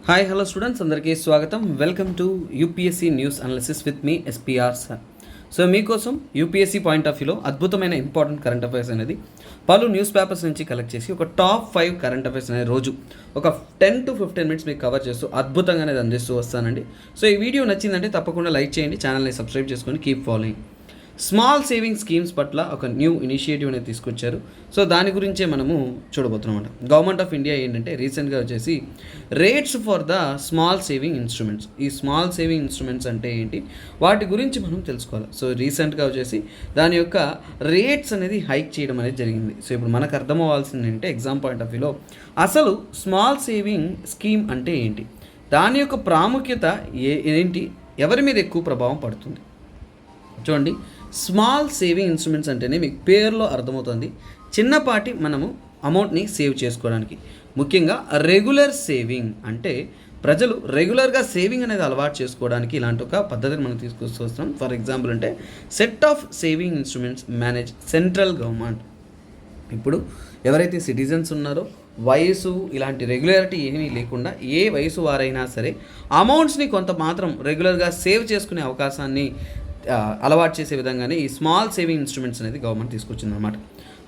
Hi hello students, అందరికీ స్వాగతం. Welcome to UPSC news analysis with me SPR sir. So మీకోసం UPSC point of వ్యూలో అద్భుతమైన important current affairs అనేది పలు న్యూస్ పేపర్స్ నుంచి కలెక్ట్ చేసి ఒక టాప్ 5 కరెంట్ అఫైర్స్ అనేది రోజు ఒక 10 to 15 మినిట్స్ మీకు కవర్ చేస్తూ అద్భుతంగా అనేది అందిస్తూ వస్తానండి. సో ఈ వీడియో నచ్చిందంటే తప్పకుండా లైక్ చేయండి, ఛానల్ని సబ్స్క్రైబ్ చేసుకొని keep following. Small saving schemes పట్ల ఒక న్యూ ఇనిషియేటివ్ అనేది తీసుకొచ్చారు. సో దాని గురించే మనము చూడబోతున్నాం. గవర్నమెంట్ ఆఫ్ ఇండియా ఏంటంటే రీసెంట్గా వచ్చేసి rates for the small saving instruments, ఈ స్మాల్ సేవింగ్ ఇన్స్ట్రుమెంట్స్ అంటే ఏంటి, వాటి గురించి మనం తెలుసుకోవాలి. సో రీసెంట్గా వచ్చేసి దాని యొక్క రేట్స్ అనేది హైక్ చేయడం అనేది జరిగింది. సో ఇప్పుడు మనకు అర్థం అవ్వాల్సింది ఏంటంటే ఎగ్జామ్ పాయింట్ ఆఫ్ వ్యూలో అసలు స్మాల్ సేవింగ్ స్కీమ్ అంటే ఏంటి, దాని యొక్క ప్రాముఖ్యత ఏంటి, ఎవరి మీద ఎక్కువ ప్రభావం పడుతుంది. చూడండి, స్మాల్ సేవింగ్ ఇన్స్ట్రుమెంట్స్ అంటేనే మీకు పేరులో అర్థమవుతుంది చిన్నపాటి మనము అమౌంట్ని సేవ్ చేసుకోవడానికి. ముఖ్యంగా రెగ్యులర్ సేవింగ్ అంటే ప్రజలు రెగ్యులర్గా సేవింగ్ అనేది అలవాటు చేసుకోవడానికి ఇలాంటి ఒక పద్ధతిని మనం తీసుకొస్తూ వస్తున్నాం. ఫర్ ఎగ్జాంపుల్ అంటే set of saving instruments manage central government. ఇప్పుడు ఎవరైతే సిటిజన్స్ ఉన్నారో వయసు ఇలాంటి రెగ్యులారిటీ ఏమీ లేకుండా ఏ వయసు వారైనా సరే అమౌంట్స్ని కొంత మాత్రం రెగ్యులర్గా సేవ్ చేసుకునే అవకాశాన్ని అలవాటు చేసే విధంగానే ఈ స్మాల్ సేవింగ్ ఇన్స్ట్రుమెంట్స్ అనేది గవర్నమెంట్ తీసుకొచ్చిందనమాట.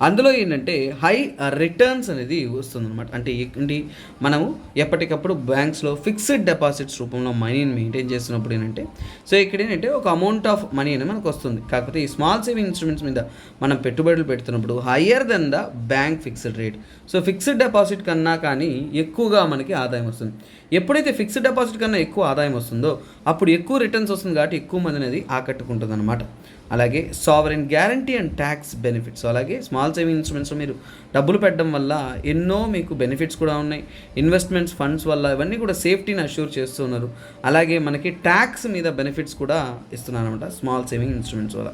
అందులో ఏంటంటే హై రిటర్న్స్ అనేది వస్తుందన్నమాట. అంటే ఏంటి, మనము ఎప్పటికప్పుడు బ్యాంక్స్లో ఫిక్స్డ్ డిపాజిట్స్ రూపంలో మనీని మెయింటైన్ చేస్తున్నప్పుడు ఏంటంటే సో ఇక్కడ ఏంటంటే ఒక అమౌంట్ ఆఫ్ మనీ అనేది మనకు వస్తుంది. కాకపోతే ఈ స్మాల్ సేవింగ్ ఇన్స్ట్రుమెంట్స్ మీద మనం పెట్టుబడులు పెడుతున్నప్పుడు higher than the bank fixed rate. So fixed deposit కన్నా కానీ ఎక్కువగా మనకి ఆదాయం వస్తుంది. ఎప్పుడైతే ఫిక్స్డ్ డిపాజిట్ కన్నా ఎక్కువ ఆదాయం వస్తుందో అప్పుడు ఎక్కువ రిటర్న్స్ వస్తుంది కాబట్టి ఎక్కువ మంది అనేది ఆకట్టుకుంటుంది అనమాట. అలాగే sovereign guarantee and tax benefits, అలాగే స్మాల్ సేవింగ్ ఇన్స్ట్రుమెంట్స్లో మీరు డబ్బులు పెట్టడం వల్ల ఎన్నో మీకు బెనిఫిట్స్ కూడా ఉన్నాయి. ఇన్వెస్ట్మెంట్స్ ఫండ్స్ వల్ల ఇవన్నీ కూడా సేఫ్టీని అష్యూర్ చేస్తున్నారు. అలాగే మనకి ట్యాక్స్ మీద బెనిఫిట్స్ కూడా ఇస్తున్నారు అనమాట స్మాల్ సేవింగ్ ఇన్స్ట్రుమెంట్స్ వల్ల.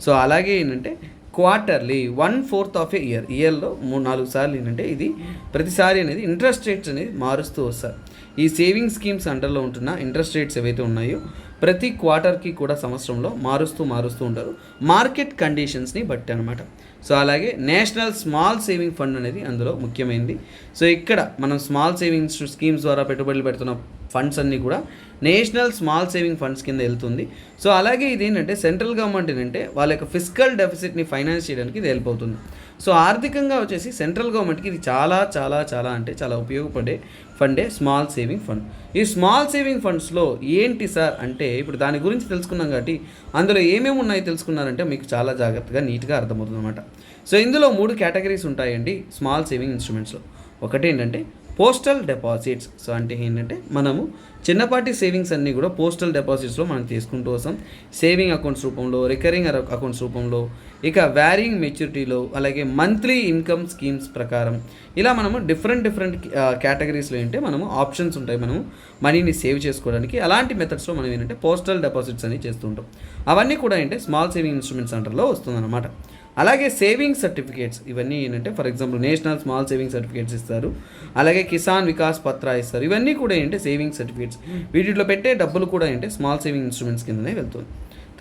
సో అలాగే ఏంటంటే క్వార్టర్లీ 1/4 ఆఫ్ ఇయర్లో 3-4 సార్లు ఏంటంటే ఇది ప్రతిసారి అనేది ఇంట్రెస్ట్ రేట్స్ అనేది మారుస్తూ వస్తారు. ఈ సేవింగ్ స్కీమ్స్ అండర్లో ఉంటున్న ఇంట్రెస్ట్ రేట్స్ ఏవైతే ఉన్నాయో ప్రతి క్వార్టర్కి కూడా సంవత్సరంలో మారుస్తూ ఉంటారు మార్కెట్ కండిషన్స్ని బట్టి అనమాట. సో అలాగే నేషనల్ స్మాల్ సేవింగ్ ఫండ్ అనేది అందులో ముఖ్యమైనది. సో ఇక్కడ మనం స్మాల్ సేవింగ్ స్కీమ్స్ ద్వారా పెట్టుబడులు పెడుతున్న ఫండ్స్ అన్నీ కూడా నేషనల్ స్మాల్ సేవింగ్ ఫండ్స్ కింద వెళ్తుంది. సో అలాగే ఇది ఏంటంటే సెంట్రల్ గవర్నమెంట్ ఏంటంటే వాళ్ళ యొక్క ఫిస్కల్ డెఫిసిట్ని ఫైనాన్స్ చేయడానికి ఇది హెల్ప్ అవుతుంది. సో ఆర్థికంగా వచ్చేసి సెంట్రల్ గవర్నమెంట్కి ఇది చాలా చాలా చాలా అంటే చాలా ఉపయోగపడే ఫండే స్మాల్ సేవింగ్ ఫండ్. ఈ స్మాల్ సేవింగ్ ఫండ్స్లో ఏంటి సార్ అంటే ఇప్పుడు దాని గురించి తెలుసుకున్నాం కాబట్టి అందులో ఏమేమి ఉన్నాయో తెలుసుకున్నారంటే మీకు చాలా జాగ్రత్తగా నీట్గా అర్థమవుతుంది అనమాట. సో ఇందులో 3 కేటగిరీస్ ఉంటాయండి స్మాల్ సేవింగ్ ఇన్స్ట్రుమెంట్స్లో. ఒకటి ఏంటంటే పోస్టల్ డిపాజిట్స్. సో అంటే ఏంటంటే మనము చిన్నపాటి సేవింగ్స్ అన్నీ కూడా పోస్టల్ డిపాజిట్స్లో మనం తీసుకుంటూ వస్తాం. సేవింగ్ అకౌంట్స్ రూపంలో, రికరింగ్ అకౌంట్స్ రూపంలో, ఇక వ్యారింగ్ మెచ్యూరిటీలో, అలాగే మంత్లీ ఇన్కమ్ స్కీమ్స్ ప్రకారం ఇలా మనము డిఫరెంట్ కేటగిరీస్లో ఏంటంటే మనము ఆప్షన్స్ ఉంటాయి మనము మనీని సేవ్ చేసుకోవడానికి. అలాంటి మెథడ్స్లో మనం ఏంటంటే పోస్టల్ డిపాజిట్స్ అని చేస్తూ ఉంటాం. అవన్నీ కూడా ఏంటంటే స్మాల్ సేవింగ్ ఇన్స్ట్రుమెంట్స్ అండర్లో వస్తుందన్నమాట. అలాగే సేవింగ్ సర్టిఫికేట్స్, ఇవన్నీ ఏంటంటే for example national small saving certificates ఇస్తారు, అలాగే కిసాన్ వికాస్ పత్ర ఇస్తారు. ఇవన్నీ కూడా ఏంటంటే సేవింగ్ సర్టిఫికేట్స్. వీటిలో పెట్టే డబ్బులు కూడా ఏంటంటే స్మాల్ సేవింగ్ ఇన్స్ట్రుమెంట్స్ కిందనే వెళ్తుంది.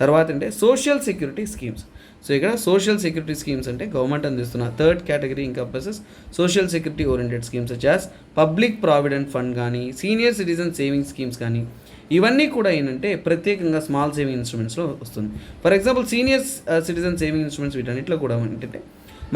తర్వాత అంటే సోషల్ సెక్యూరిటీ స్కీమ్స్. సో ఇక్కడ సోషల్ సెక్యూరిటీ స్కీమ్స్ అంటే గవర్నమెంట్ అందిస్తున్న third category encompasses social security oriented schemes such as public provident fund కానీ, సీనియర్ సిటిజన్ సేవింగ్ స్కీమ్స్ కానీ, ఇవన్నీ కూడా ఏంటంటే ప్రత్యేకంగా స్మాల్ సేవింగ్ ఇన్స్ట్రుమెంట్స్లో వస్తుంది. For example senior citizen saving instruments వీటన్నిటిలో కూడా ఏంటంటే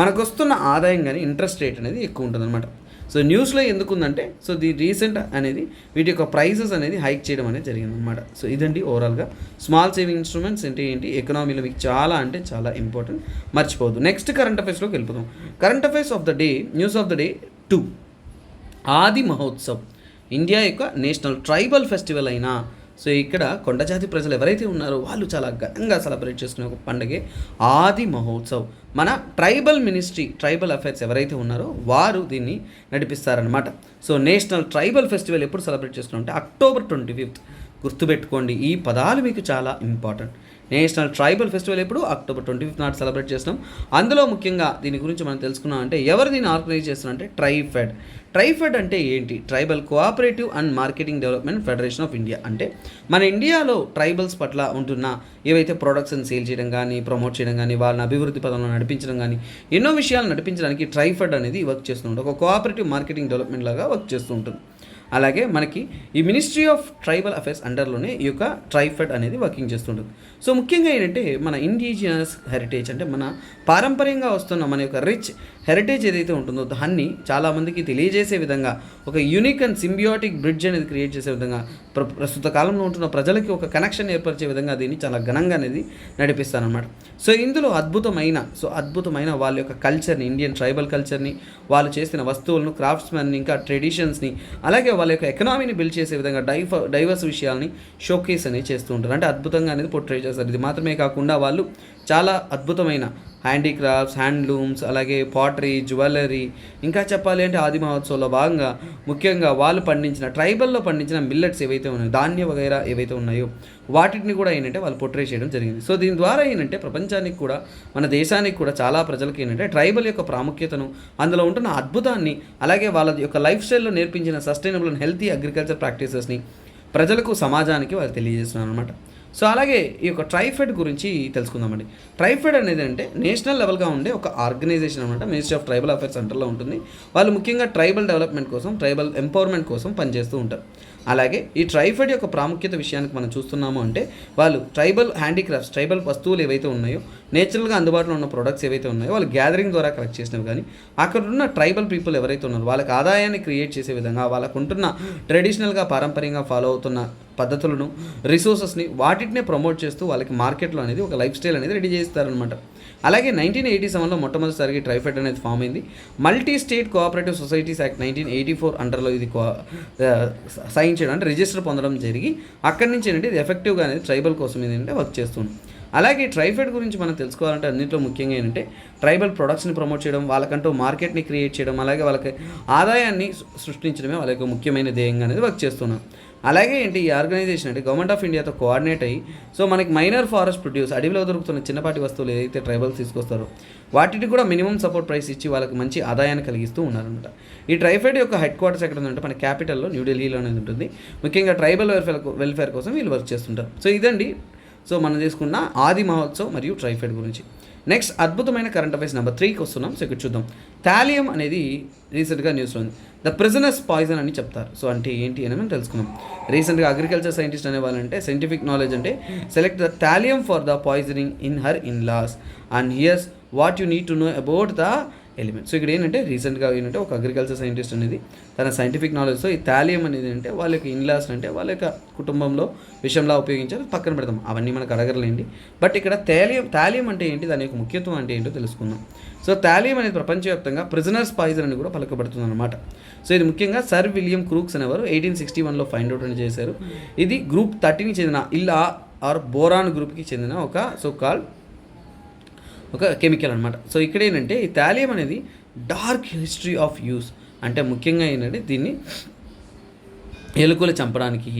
మనకు వస్తున్న ఆదాయం కానీ ఇంట్రెస్ట్ రేట్ అనేది ఎక్కువ ఉంటుంది అనమాట. సో న్యూస్లో ఎందుకు ఉందంటే సో ది రీసెంట్ అనేది వీటి యొక్క ప్రైసెస్ అనేది హైక్ చేయడం అనేది జరిగిందనమాట. సో ఇదండి ఓవరాల్గా స్మాల్ సేవింగ్ ఇన్స్ట్రుమెంట్స్ అంటే ఏంటి, ఎకనామీలో మీకు చాలా అంటే చాలా ఇంపార్టెంట్, మర్చిపోవద్దు. నెక్స్ట్ కరెంట్ అఫైర్స్లోకి వెళ్ళిపోతాం. Current affairs of the day, news of the day 2, ఆది మహోత్సవ్ ఇండియా యొక్క నేషనల్ ట్రైబల్ ఫెస్టివల్ అయినా సో ఇక్కడ కొండజాతి ప్రజలు ఎవరైతే ఉన్నారో వాళ్ళు చాలా ఘనంగా సెలబ్రేట్ చేసుకునే ఒక పండుగే ఆది మహోత్సవ్. మన ట్రైబల్ మినిస్ట్రీ, ట్రైబల్ అఫైర్స్ ఎవరైతే ఉన్నారో వారు దీన్ని నడిపిస్తారనమాట. సో నేషనల్ ట్రైబల్ ఫెస్టివల్ ఎప్పుడు సెలబ్రేట్ చేసుకున్నామంటే October 25. గుర్తుపెట్టుకోండి, ఈ పదాలు మీకు చాలా ఇంపార్టెంట్. నేషనల్ ట్రైబల్ ఫెస్టివల్ ఎప్పుడు October 25 నాడు సెలబ్రేట్ చేస్తున్నాం. అందులో ముఖ్యంగా దీని గురించి మనం తెలుసుకున్నాం అంటే ఎవరు దీన్ని ఆర్గనైజ్ చేస్తున్నారంటే ట్రైఫెడ్. ట్రైఫెడ్ అంటే ఏంటి, tribal cooperative and marketing development federation of India. అంటే మన ఇండియాలో ట్రైబల్స్ పట్ల ఉంటున్న ఏవైతే ప్రొడక్ట్స్ని సేల్ చేయడం కానీ, ప్రమోట్ చేయడం కానీ, వాళ్ళని అభివృద్ధి పదంలో నడిపించడం కానీ, ఎన్నో విషయాలు నడిపించడానికి ట్రైఫెడ్ అనేది వర్క్ చేస్తూ ఉంటుంది. ఒక కోఆపరేటివ్ మార్కెటింగ్ డెవలప్మెంట్ లాగా వర్క్ చేస్తూ ఉంటుంది. అలాగే మనకి ఈ మినిస్ట్రీ ఆఫ్ ట్రైబల్ అఫైర్స్ అండర్లోనే ఈ యొక్క ట్రైఫెడ్ అనేది వర్కింగ్ చేస్తుంటుంది. సో ముఖ్యంగా ఏంటంటే మన ఇండిజినస్ హెరిటేజ్ అంటే మన పారంపర్యంగా వస్తున్న మన యొక్క రిచ్ హెరిటేజ్ ఏదైతే ఉంటుందో దాన్ని చాలామందికి తెలియజేసే విధంగా ఒక యూనిక్ అండ్ సింబియోటిక్ బ్రిడ్జ్ అనేది క్రియేట్ చేసే విధంగా ప్రస్తుత కాలంలో ఉంటున్న ప్రజలకి ఒక కనెక్షన్ ఏర్పరిచే విధంగా దీన్ని చాలా ఘనంగా అనేది నడిపిస్తారనమాట. సో ఇందులో అద్భుతమైన వాళ్ళ యొక్క కల్చర్ని, ఇండియన్ ట్రైబల్ కల్చర్ని, వాళ్ళు చేసిన వస్తువులను, క్రాఫ్ట్స్మెన్ని, ఇంకా ట్రెడిషన్స్ని, అలాగే వాళ్ళ యొక్క ఎకనామీని బిల్డ్ చేసే విధంగా డైవర్స్ విషయాల్ని షోకేస్ అనేది చేస్తూ ఉంటారు. అంటే అద్భుతంగా అనేది పోర్ట్రే చేస్తారు. ఇది మాత్రమే కాకుండా వాళ్ళు చాలా అద్భుతమైన హ్యాండీక్రాఫ్ట్స్, హ్యాండ్లూమ్స్, అలాగే పాటరీ, జ్యువెలరీ, ఇంకా చెప్పాలి అంటే ఆది మహోత్సవంలో భాగంగా ముఖ్యంగా వాళ్ళు ట్రైబల్లో పండించిన మిల్లెట్స్ ఏవైతే ఉన్నాయో, ధాన్య వగైరా ఏవైతే ఉన్నాయో వాటిని కూడా ఏంటంటే వాళ్ళు పోర్ట్రే చేయడం జరిగింది. సో దీని ద్వారా ఏంటంటే ప్రపంచానికి కూడా, మన దేశానికి కూడా, చాలా ప్రజలకి ఏంటంటే ట్రైబల్ యొక్క ప్రాముఖ్యతను, అందులో ఉంటున్న అద్భుతాన్ని, అలాగే వాళ్ళ యొక్క లైఫ్ స్టైల్లో నేర్పించిన సస్టైనబుల్ అండ్ హెల్తీ అగ్రికల్చర్ ప్రాక్టీసెస్ని ప్రజలకు, సమాజానికి వాళ్ళు తెలియజేస్తున్నారు అనమాట. సో అలాగే ఈ యొక్క ట్రైఫెడ్ గురించి తెలుసుకుందామండి. ట్రైఫెడ్ అనేది అంటే నేషనల్ లెవెల్గా ఉండే ఒక ఆర్గనైజేషన్ అనమాట. మినిస్ట్రీ ఆఫ్ ట్రైబల్ అఫైర్స్ సెంటర్లో ఉంటుంది. వాళ్ళు ముఖ్యంగా ట్రైబల్ డెవలప్మెంట్ కోసం, ట్రైబల్ ఎంపవర్మెంట్ కోసం పనిచేస్తూ ఉంటారు. అలాగే ఈ ట్రైఫెడ్ యొక్క ప్రాముఖ్యత విషయానికి మనం చూస్తున్నాము అంటే వాళ్ళు ట్రైబల్ హ్యాండీక్రాఫ్ట్స్, ట్రైబల్ వస్తువులు ఏవైతే ఉన్నాయో, నేచురల్గా అందుబాటులో ఉన్న ప్రొడక్ట్స్ ఏవైతే ఉన్నాయో వాళ్ళు గ్యాదరింగ్ ద్వారా కలెక్ట్ చేసినవి, కానీ అక్కడ ఉన్న ట్రైబల్ పీపుల్ ఎవరైతే ఉన్నారో వాళ్ళకి ఆదాయాన్ని క్రియేట్ చేసే విధంగా, వాళ్ళకు ఉంటున్న ట్రెడిషనల్గా పారంపర్యంగా ఫాలో అవుతున్న పద్ధతులను, రిసోర్సెస్ని, వాటినే ప్రమోట్ చేస్తూ వాళ్ళకి మార్కెట్లో అనేది ఒక లైఫ్ స్టైల్ అనేది రెడీ చేస్తారనమాట. అలాగే 1987లో మొట్టమొదటిసారిగా ట్రైఫెడ్ అనేది ఫామ్ అయింది. Multi state cooperative societies act 1984 అండర్లో ఇది సైన్ చేయడం, అంటే రిజిస్టర్ పొందడం జరిగి అక్కడి నుంచి ఏంటంటే ఇది ఎఫెక్టివ్గా అనేది ట్రైబల్ కోసం ఏంటంటే వర్క్ చేస్తుంది. అలాగే ట్రైఫెడ్ గురించి మనం తెలుసుకోవాలంటే అన్నింటిలో ముఖ్యంగా ఏంటంటే ట్రైబల్ ప్రొడక్ట్స్ని ప్రమోట్ చేయడం, వాళ్ళకంటూ మార్కెట్ని క్రియేట్ చేయడం, అలాగే వాళ్ళకి ఆదాయాన్ని సృష్టించడమే వాళ్ళ యొక్క ముఖ్యమైన ధ్యేయంగా అనేది వర్క్ చేస్తున్నాం. అలాగే ఏంటి ఈ ఆర్గనైజేషన్ అంటే గవర్నమెంట్ ఆఫ్ ఇండియాతో కోఆర్డినేట్ అయ్యి, సో మనకి మైనర్ ఫారెస్ట్ ప్రొడ్యూస్, అడవిలో దొరుకుతున్న చిన్నపాటి వస్తువులు ఏదైతే ట్రైబల్స్ తీసుకొస్తారో వాటికి కూడా మినిమం సపోర్ట్ ప్రైస్ ఇచ్చి వాళ్ళకి మంచి ఆదాయాన్ని కలిగిస్తూ ఉన్నారనమాట. ఈ ట్రైఫెడ్ యొక్క హెడ్ క్వార్టర్స్ ఎక్కడ ఉందంటే మన క్యాపిటల్లో న్యూఢిల్లీలో అనేది ఉంటుంది. ముఖ్యంగా ట్రైబల్ వెల్ఫేర్ కోసం వీళ్ళు వర్క్ చేస్తుంటారు. సో ఇదండి మనం తీసుకున్న ఆది మహోత్సవ్ మరియు ట్రైఫెడ్ గురించి. నెక్స్ట్ అద్భుతమైన కరెంట్ అఫైర్స్ నెంబర్ 3కి వస్తున్నాం. సో ఇక్కడ చూద్దాం. థాలియం అనేది రీసెంట్గా న్యూస్లో ఉంది. ద ప్రిజనర్స్ పాయిజన్ అని చెప్తారు. సో అంటే ఏంటి అని మనం తెలుసుకుందాం. రీసెంట్గా అగ్రికల్చర్ సైంటిస్ట్ అనే వాళ్ళంటే సైంటిఫిక్ నాలెడ్జ్ అంటే select the thallium for the poisoning in her in laws and here's what you need to know about the element. So ఇక్కడ ఏంటంటే రీసెంట్గా ఏంటంటే ఒక అగ్రికల్చర్ సైంటిస్ట్ అనేది తన సైంటిఫిక్ నాలెడ్జ్తో ఈ థాలియం అనేది అంటే వాళ్ళ యొక్క ఇన్లాస్ అంటే వాళ్ళ యొక్క కుటుంబంలో విషయంలా ఉపయోగించారు, పక్కన పెడతాం, అవన్నీ మనకు అడగలేండి. బట్ ఇక్కడ థాలియం అంటే ఏంటి, దాని యొక్క ముఖ్యత్వం అంటే ఏంటో తెలుసుకుందాం. సో థాలియం అనేది ప్రపంచవ్యాప్తంగా ప్రిజనర్స్ పాయిజన్ అని కూడా పలుకబడుతుంది అనమాట. సో ఇది ముఖ్యంగా సర్ విలియం క్రూక్స్ అనేవారు 1861లో ఫైండ్ అవుట్ అని చేశారు. ఇది గ్రూప్ 30కి చెందిన ఇల్లా ఆర్ బోరాన్ గ్రూప్కి చెందిన ఒక ఒక కెమికల్ అనమాట. సో ఇక్కడ ఏంటంటే ఈ థాలియం అనేది డార్క్ హిస్టరీ ఆఫ్ యూస్ అంటే ముఖ్యంగా ఏంటంటే దీన్ని ఎలుకలు చంపడానికి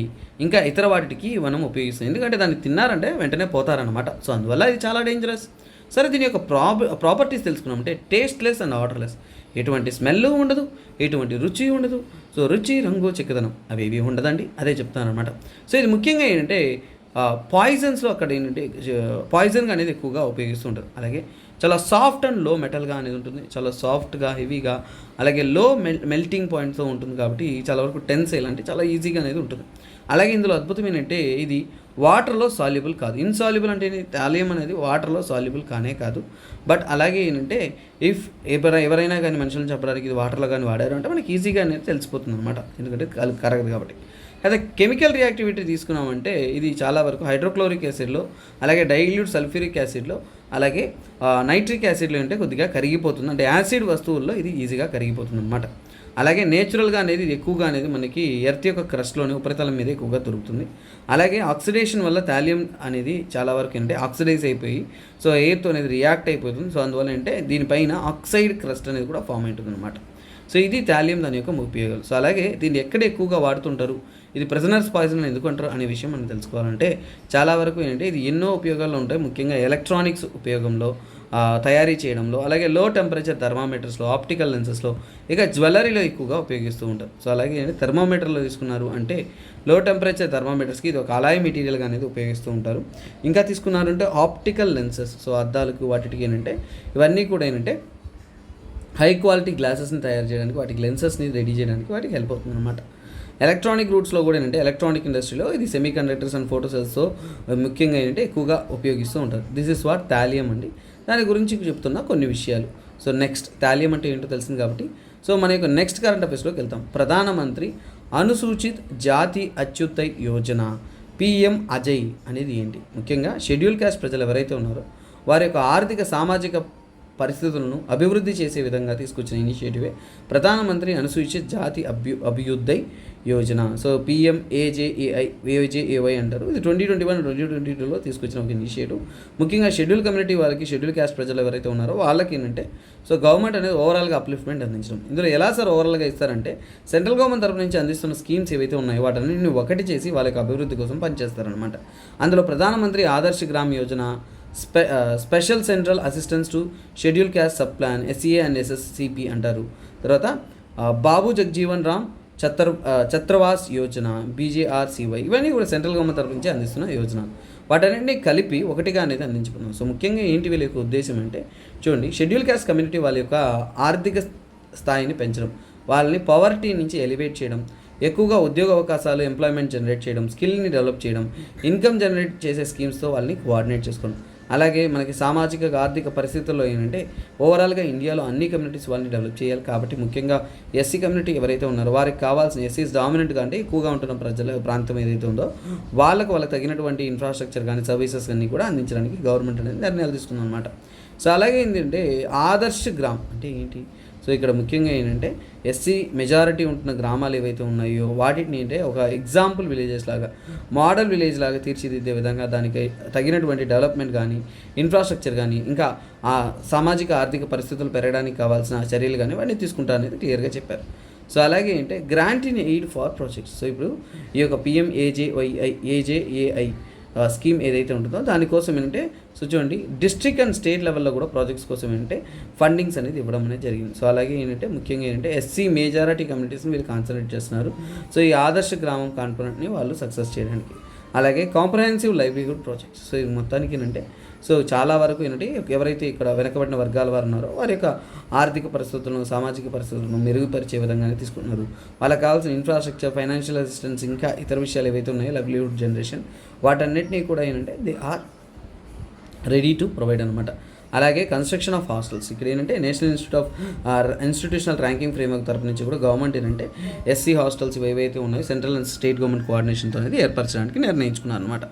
ఇంకా ఇతర వాటికి మనం ఉపయోగిస్తాం. ఎందుకంటే దాన్ని తిన్నారంటే వెంటనే పోతారనమాట. సో అందువల్ల ఇది చాలా డేంజరస్. సరే దీని యొక్క ప్రాపర్టీస్ తెలుసుకున్నామంటే టేస్ట్లెస్ అండ్ ఆర్డర్లెస్, ఎటువంటి స్మెల్ ఉండదు, ఎటువంటి రుచి ఉండదు. సో రుచి, రంగు, చిక్కదనం అవి ఏవి ఉండదండి, అదే చెప్తాను అనమాట. సో ఇది ముఖ్యంగా ఏంటంటే పాయిజన్స్లో అక్కడ ఏంటంటే పాయిజన్గా అనేది ఎక్కువగా ఉపయోగిస్తుంటారు. అలాగే చాలా సాఫ్ట్ అండ్ లో మెటల్గా అనేది ఉంటుంది, చాలా సాఫ్ట్గా, హెవీగా, అలాగే లో మెల్టింగ్ పాయింట్తో ఉంటుంది. కాబట్టి చాలా వరకు టెన్సైల్ అంటే చాలా ఈజీగా అనేది ఉంటుంది. అలాగే ఇందులో అద్భుతం ఏంటంటే ఇది వాటర్లో సాల్యుబుల్ కాదు. ఇన్సాల్యుబుల్ అంటే థాలియం అనేది వాటర్లో సాల్యుబుల్ కానే కాదు. బట్ అలాగే ఏంటంటే ఎవరైనా కానీ మనుషులను చెప్పడానికి ఇది వాటర్లో కానీ వాడారు అంటే మనకి ఈజీగా అనేది తెలిసిపోతుంది అనమాట, ఎందుకంటే కరగదు కాబట్టి. అయితే కెమికల్ రియాక్టివిటీ తీసుకున్నామంటే ఇది చాలా వరకు హైడ్రోక్లోరిక్ యాసిడ్లో, అలాగే డైల్యూట్ సల్ఫ్యూరిక్ యాసిడ్లో, అలాగే నైట్రిక్ యాసిడ్లో అంటే కొద్దిగా కరిగిపోతుంది. అంటే యాసిడ్ వస్తువుల్లో ఇది ఈజీగా కరిగిపోతుంది అనమాట. అలాగే నేచురల్గా అనేది ఇది ఎక్కువగా అనేది మనకి ఎర్త్ యొక్క క్రస్ట్లోని ఉపరితలం మీద ఎక్కువగా దొరుకుతుంది. అలాగే ఆక్సిడేషన్ వల్ల థాలియం అనేది చాలా వరకు ఏంటంటే ఆక్సిడైజ్ అయిపోయి సో ఎయిర్తో అనేది రియాక్ట్ అయిపోతుంది. సో అందువల్ల అంటే దీనిపైన ఆక్సైడ్ క్రస్ట్ అనేది కూడా ఫామ్ అవుతుంది అనమాట. సో ఇది థాలియం దాని యొక్క ఉపయోగాలు. సో అలాగే దీన్ని ఎక్కడ ఎక్కువగా వాడుతుంటారు, ఇది ప్రిజనర్స్ పాయిజన్ ఎందుకు అంటారు అనే విషయం మనం తెలుసుకోవాలంటే చాలా వరకు ఏంటంటే ఇది ఎన్నో ఉపయోగాలు ఉంటాయి. ముఖ్యంగా ఎలక్ట్రానిక్స్ ఉపయోగంలో, తయారీ చేయడంలో, అలాగే లో టెంపరేచర్ థర్మామీటర్స్లో, ఆప్టికల్ లెన్సెస్లో, ఇక జ్యువెలరీలో ఎక్కువగా ఉపయోగిస్తూ ఉంటారు. సో అలాగే థర్మోమీటర్లో తీసుకున్నారు అంటే లో టెంపరేచర్ థర్మామీటర్స్కి ఇది ఒక అలాయ్ మెటీరియల్గా అనేది ఉపయోగిస్తూ ఉంటారు. ఇంకా తీసుకున్నారంటే ఆప్టికల్ లెన్సెస్, సో అద్దాలకు వాటికి ఏంటంటే ఇవన్నీ కూడా ఏంటంటే హై క్వాలిటీ గ్లాసెస్ని తయారు చేయడానికి, వాటికి లెన్సెస్ని రెడీ చేయడానికి వాటికి హెల్ప్ అవుతుంది అనమాట. ఎలక్ట్రానిక్ రూట్స్లో కూడా ఏంటంటే ఎలక్ట్రానిక్ ఇండస్ట్రీలో ఇది సెమీ కండక్టర్స్ అండ్ ఫోటో సెల్స్తో ముఖ్యంగా ఏంటంటే ఎక్కువగా ఉపయోగిస్తూ ఉంటారు. దిస్ ఇస్ వాట్ థాలియం అండి. దాని గురించి చెప్తున్న కొన్ని విషయాలు. సో నెక్స్ట్ థాలియం అంటే ఏంటో తెలిసింది కాబట్టి సో మన యొక్క నెక్స్ట్ కరెంట్ అఫేర్స్లోకి వెళ్తాం. ప్రధానమంత్రి అనుసూచిత్ జాతి అత్యుత్తయ్ యోజన పిఎం అజయ్ అనేది ఏంటి? ముఖ్యంగా షెడ్యూల్ క్యాస్ట్ ప్రజలు ఎవరైతే ఉన్నారో వారి యొక్క ఆర్థిక సామాజిక పరిస్థితులను అభివృద్ధి చేసే విధంగా తీసుకొచ్చిన ఇనిషియేటివే ప్రధానమంత్రి అనుసూచిత జాతి అభ్యుదయ్ యోజన. సో ఏజేఏవై అంటారు. ఇది 2021-2022లో తీసుకొచ్చిన ఒక ఇనిషియేటివ్. ముఖ్యంగా షెడ్యూల్ కమ్యూనిటీ వాళ్ళకి, షెడ్యూల్ క్యాస్ట్ ప్రజలు ఎవరైతే ఉన్నారో వాళ్ళకి ఏంటంటే సో గవర్నమెంట్ అనేది ఓవరాల్గా అప్లిఫ్ట్మెంట్ అందించడం. ఇందులో ఎలా సార్ ఓవరాల్గా ఇస్తారంటే సెంట్రల్ గవర్నమెంట్ తరఫు నుంచి అందిస్తున్న స్కీమ్స్ ఏవైతే ఉన్నాయో వాటన్నింటిని ఒకటి చేసి వాళ్ళ యొక్క అభివృద్ధి కోసం పనిచేస్తారనమాట. అందులో ప్రధానమంత్రి Adarsh gram Yojana, special central assistance to schedule caste sub plan SCA and SSCP అంటారు. తర్వాత బాబు జగ్జీవన్ రామ్ ఛత్రవాస్ యోజన BJRCY, ఇవన్నీ కూడా సెంట్రల్ గవర్నమెంట్ తరఫు నుంచి అందిస్తున్న యోజన. వాటన్నింటినీ కలిపి ఒకటిగా అనేది అందించుకున్నాం. సో ముఖ్యంగా ఏంటి వీళ్ళ యొక్క ఉద్దేశం అంటే చూడండి, షెడ్యూల్ క్యాస్ట్ కమ్యూనిటీ వాళ్ళ యొక్క ఆర్థిక స్థాయిని పెంచడం, వాళ్ళని పవర్టీ నుంచి ఎలివేట్ చేయడం, ఎక్కువగా ఉద్యోగ అవకాశాలు, ఎంప్లాయ్మెంట్ జనరేట్ చేయడం, స్కిల్ని డెవలప్ చేయడం, ఇన్కమ్ జనరేట్ చేసే స్కీమ్స్తో వాళ్ళని కోఆర్డినేట్ చేసుకోవడం. అలాగే మనకి సామాజిక ఆర్థిక పరిస్థితుల్లో ఏంటంటే ఓవరాల్గా ఇండియాలో అన్ని కమ్యూనిటీస్ వాళ్ళని డెవలప్ చేయాలి. కాబట్టి ముఖ్యంగా SC కమ్యూనిటీ ఎవరైతే ఉన్నారో వారికి కావాల్సిన SCs డామినెంట్గా అంటే ఎక్కువగా ఉంటున్న ప్రజల ప్రాంతం ఏదైతే ఉందో వాళ్ళకి తగినటువంటి ఇన్ఫ్రాస్ట్రక్చర్ కానీ సర్వీసెస్ అన్నీ కూడా అందించడానికి గవర్నమెంట్ అనేది నిర్ణయాలు తీసుకుంది అనమాట. సో అలాగే ఏంటంటే ఆదర్శ్ గ్రామ్ అంటే ఏంటి? సో ఇక్కడ ముఖ్యంగా ఏంటంటే SC మెజారిటీ ఉంటున్న గ్రామాలు ఏవైతే ఉన్నాయో వాటిని అంటే ఒక ఎగ్జాంపుల్ విలేజెస్ లాగా, మోడల్ విలేజ్ లాగా తీర్చిదిద్దే విధంగా దానికి తగినటువంటి డెవలప్మెంట్ కానీ, ఇన్ఫ్రాస్ట్రక్చర్ కానీ, ఇంకా ఆ సామాజిక ఆర్థిక పరిస్థితులు పెరగడానికి కావాల్సిన చర్యలు కానీ వాటిని తీసుకుంటారు అనేది క్లియర్గా చెప్పారు. సో అలాగే అంటే grant in aid for projects. So ఇప్పుడు ఈ యొక్క PMAJAI స్కీమ్ ఏదైతే ఉంటుందో దానికోసం ఏంటంటే సో చూడండి డిస్ట్రిక్ట్ అండ్ స్టేట్ లెవెల్లో కూడా ప్రాజెక్ట్స్ కోసం ఏంటంటే ఫండింగ్స్ అనేది ఇవ్వడం అనేది జరిగింది. సో అలాగే ఏంటంటే ముఖ్యంగా ఏంటంటే SC మెజారిటీ కమ్యూనిటీస్ని వీళ్ళు కాన్సన్ట్రేట్ చేస్తున్నారు. సో ఈ ఆదర్శ గ్రామం కాన్ఫరెన్స్ని వాళ్ళు సక్సెస్ చేయడానికి. అలాగే కాంప్రహెన్సివ్ లైవ్లీహుడ్ ప్రాజెక్ట్స్. సో ఇది మొత్తానికి ఏంటంటే సో చాలా వరకు ఏంటంటే ఎవరైతే ఇక్కడ వెనకబడిన వర్గాల వారు ఉన్నారో వారి యొక్క ఆర్థిక పరిస్థితులను, సామాజిక పరిస్థితులను మెరుగుపరిచే విధంగానే తీసుకుంటున్నారు. వాళ్ళకి కావాల్సిన ఇన్ఫ్రాస్ట్రక్చర్, ఫైనాన్షియల్ అసిస్టెన్స్, ఇంకా ఇతర విషయాలు ఏవైతే ఉన్నాయో లైవ్లీహుడ్ జనరేషన్, వాటన్నిటినీ కూడా ఏంటంటే they are ready to provide అనమాట. అలాగే కన్స్ట్రక్షన్ ఆఫ్ హాస్టల్స్. ఇక్కడ ఏంటంటే నేషనల్ ఇన్స్టిట్యూషనల్ ర్యాంకింగ్ ఫ్రేమ్వర్క్ తరపు నుంచి కూడా గవర్నమెంట్ ఏంటంటే SC హాస్టల్స్ ఏవైతే ఉన్నాయో సెంట్రల్ అండ్ స్టేట్ గవర్నమెంట్ కోఆర్డినేషన్తో అనేది ఏర్పరచడానికి నిర్ణయించుకున్నారు అనమాట.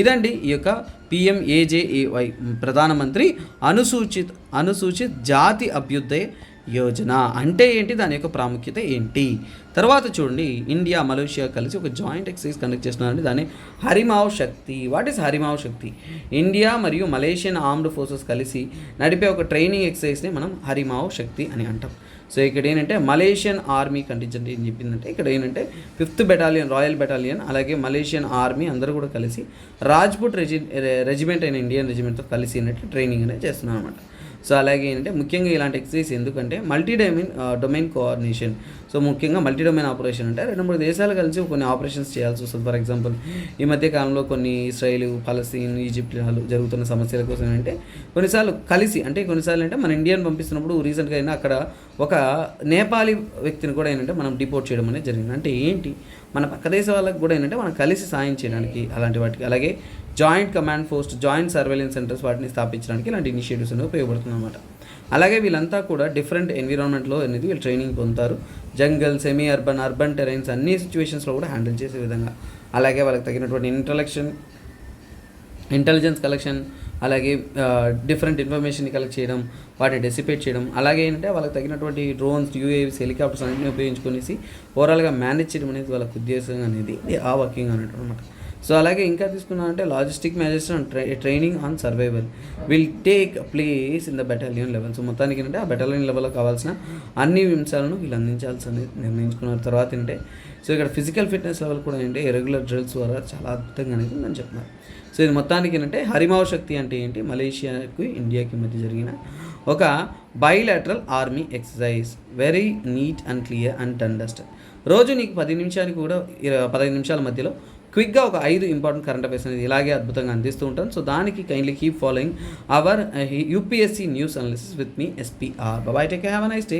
ఇదండి ఈ యొక్క PMAJAY ప్రధానమంత్రి అనుసూచిత జాతి అభ్యుదయ్ యోజన అంటే ఏంటి, దాని యొక్క ప్రాముఖ్యత ఏంటి. తర్వాత చూడండి, ఇండియా మలేషియా కలిసి ఒక జాయింట్ ఎక్సర్సైజ్ కండక్ట్ చేస్తున్నారండి. దాన్ని Harimau Shakti. What is Harimau Shakti? India మరియు మలేషియన్ ఆర్మ్డ్ ఫోర్సెస్ కలిసి నడిపే ఒక ట్రైనింగ్ ఎక్సర్సైజ్ని మనం హరిమావ్ శక్తి అని అంటాం. సో ఇక్కడ ఏంటంటే మలేషియన్ ఆర్మీ కంటింజెంట్ ఏం చెప్పిందంటే ఇక్కడ ఏంటంటే 5th బెటాలియన్, రాయల్ బెటాలియన్, అలాగే మలేషియన్ ఆర్మీ అందరూ కూడా కలిసి రాజ్పుట్ రెజిమెంట్ అయిన ఇండియన్ రెజిమెంట్తో కలిసి ఏంటంటే ట్రైనింగ్ అనేది చేస్తున్నాం అనమాట. సో అలాగే ఏంటంటే ముఖ్యంగా ఇలాంటి ఎక్సర్సైజ్ ఎందుకంటే డొమైన్ కోఆర్డినేషన్. సో ముఖ్యంగా మల్టీ డొమైన్ ఆపరేషన్ అంటే 2-3 దేశాలు కలిసి కొన్ని ఆపరేషన్స్ చేయాల్సి వస్తుంది. ఫర్ ఎగ్జాంపుల్ ఈ మధ్య కాలంలో కొన్ని ఇస్రాయేల్, ఫలస్తీన్, ఈజిప్ట్ జరుగుతున్న సమస్యల కోసం ఏంటంటే కొన్నిసార్లు కలిసి అంటే మన ఇండియన్ పంపిస్తున్నప్పుడు రీసెంట్గా అయినా అక్కడ ఒక నేపాలీ వ్యక్తిని కూడా ఏంటంటే మనం డిపోర్ట్ చేయడం అనేది జరిగింది. అంటే ఏంటి, మన పక్క దేశ వాళ్ళకి కూడా ఏంటంటే మనం కలిసి సాయం చేయడానికి అలాంటి వాటికి. అలాగే joint command post, joint surveillance centres వాటిని స్థాపించడానికి ఇలాంటి ఇనిషియేటివ్స్ అనేవి ఉపయోగపడుతుంది అనమాట. అలాగే వీళ్ళంతా కూడా డిఫరెంట్ ఎన్విరాన్మెంట్లో అనేది వీళ్ళు ట్రైనింగ్ పొందుతారు. జంగల్, సెమీ అర్బన్, అర్బన్ టెరైన్స్ అన్ని సిచ్యువేషన్స్లో కూడా హ్యాండిల్ చేసే విధంగా. అలాగే వాళ్ళకి తగినటువంటి ఇంటెలిజెన్స్ కలెక్షన్, అలాగే డిఫరెంట్ ఇన్ఫర్మేషన్ని కలెక్ట్ చేయడం, వాటిని డెసిపేట్ చేయడం, అలాగే ఏంటంటే వాళ్ళకి తగినటువంటి డ్రోన్స్, UAVs, హెలికాప్టర్స్ అన్నింటినీ ఉపయోగించుకొనేసి ఓవరాల్గా మేనేజ్ చేయడం అనేది వాళ్ళకి ఉద్దేశం అనేది ఆ వర్కింగ్ అన్నట్టు అనమాట. సో అలాగే ఇంకా తీసుకున్నామంటే logistic management and training on survival will take place in the battalion level. So మొత్తానికి ఏంటంటే ఆ బెటాలియన్ లెవెల్లో కావాల్సిన అన్ని అంశాలను వీళ్ళు అందించాల్సి అనేది నిర్ణయించుకున్న తర్వాత ఏంటంటే సో ఇక్కడ ఫిజికల్ ఫిట్నెస్ లెవెల్ కూడా ఏంటంటే రెగ్యులర్ డ్రిల్స్ ద్వారా చాలా అద్భుతంగా అనేది ఉందని చెప్తున్నారు. సో ఇది మొత్తానికి ఏంటంటే హరిమావ్ శక్తి అంటే ఏంటి, మలేషియాకి ఇండియాకి మధ్య జరిగిన ఒక bilateral army exercise. Very neat and clear and dust. రోజు నీకు 10 నిమిషానికి కూడా 15 నిమిషాల మధ్యలో క్విక్గా ఒక 5 ఇంపార్టెంట్ కరెంట్ అఫైర్స్ అనేది ఇలాగే అద్భుతంగా అందిస్తూ ఉంటాను. సో దానికి kindly keep following hour UPSC news analysis with me SPR. Bye take care, have a nice day.